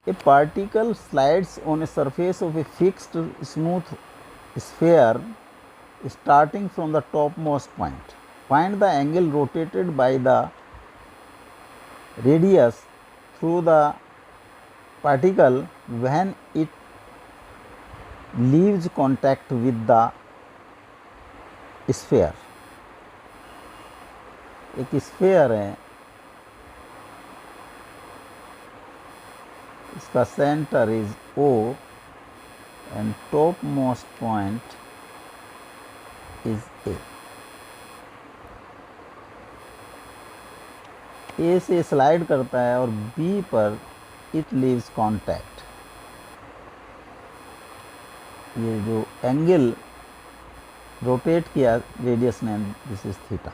A particle slides on a surface of a fixed smooth sphere starting from the topmost point. Find the angle rotated by the radius through the particle when it leaves contact with the sphere. एक sphere है, इसका centre is O and top most point is A से slide करता है और B पर it leaves contact. ये जो एंगल रोटेट किया रेडियस ने, दिस इज थीटा।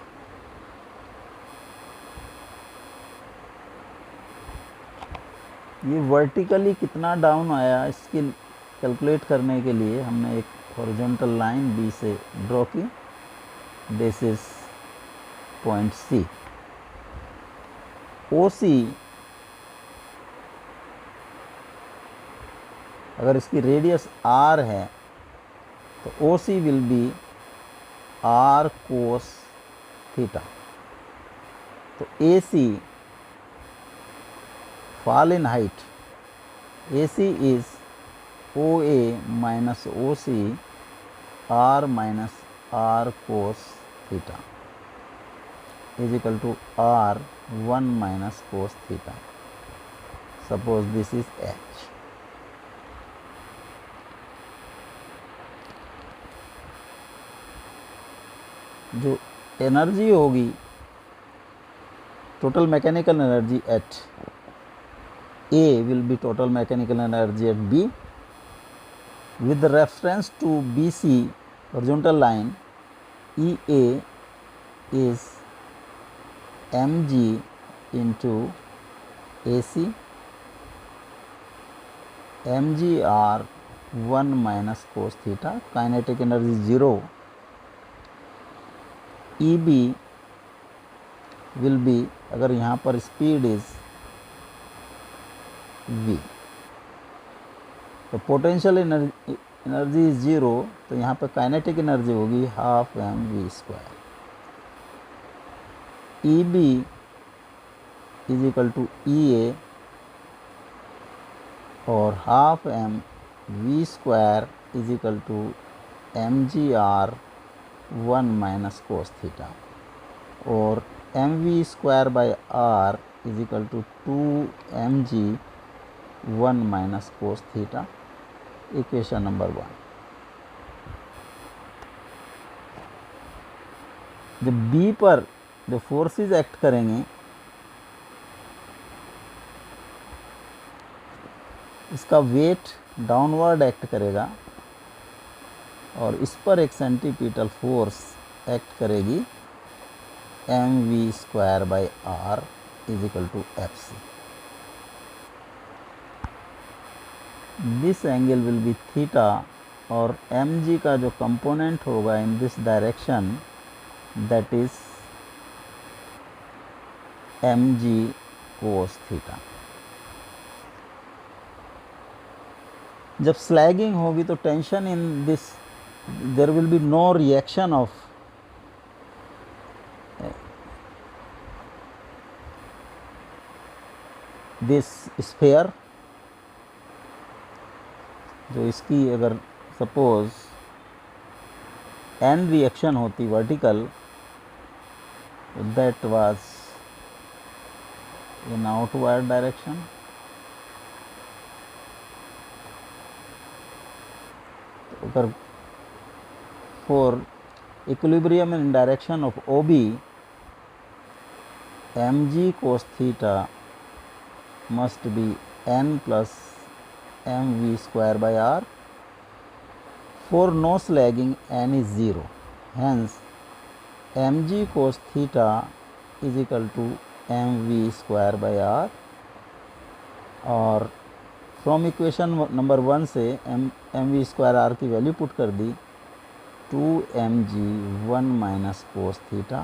ये वर्टिकली कितना डाउन आया इसकी कैलकुलेट करने के लिए हमने एक हॉरिजॉन्टल लाइन बी से ड्रॉ की। This is point C. O C, अगर इसकी रेडियस आर है तो O C will be R cos theta. तो A C, fall in height, AC is OA minus OC R minus R cos theta is equal to R 1 minus cos theta. Suppose this is H. जो energy होगी, total mechanical energy at A will be total mechanical energy at B. With reference to BC horizontal line, EA is mg into AC, mgr 1 minus cos theta. Kinetic energy 0. EB will be, अगर यहाँ पर speed is V, तो potential energy is 0, तो यहाँ पे kinetic energy होगी half M we square. E B is equal to E A और half M we square is equal to M G R 1 minus cos theta, और M we square by are is equal to 2mg 1 minus cos theta. Equation number 1। जब B पर जो forces act करेंगे, इसका weight downward act करेगा और इस पर एक सेंटीपिटल फोर्स एक्ट करेगी m we square by are is equal to F C. This angle will be theta और mg का जो कंपोनेंट होगा in this direction, that is mg cos theta. जब स्लैगिंग होगी तो tension in this, there will be no reaction of this sphere. जो इसकी अगर सपोज एन रिएक्शन होती vertical, that was in outward direction, अगर for equilibrium in direction of O B, m g cos theta must be N plus mv square by r. For no slagging n is 0, hence mg cos theta is equal to mv square by r, और from equation number 1 से mv square r की value put कर दी, 2mg 1 minus cos theta.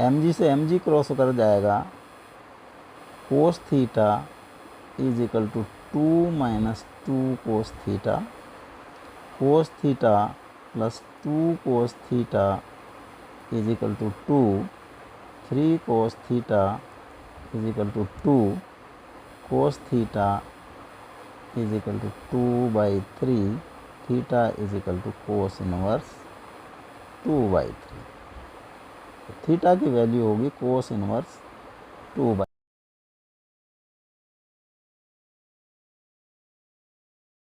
mg से mg cross कर जाएगा, cos theta is equal to 2 minus 2 cos theta, cos theta plus 2 cos theta is equal to 2, 3 cos theta is equal to 2, cos theta is equal to 2/3, theta is equal to cos inverse 2/3। Theta की value होगी कोस inverse 2/3।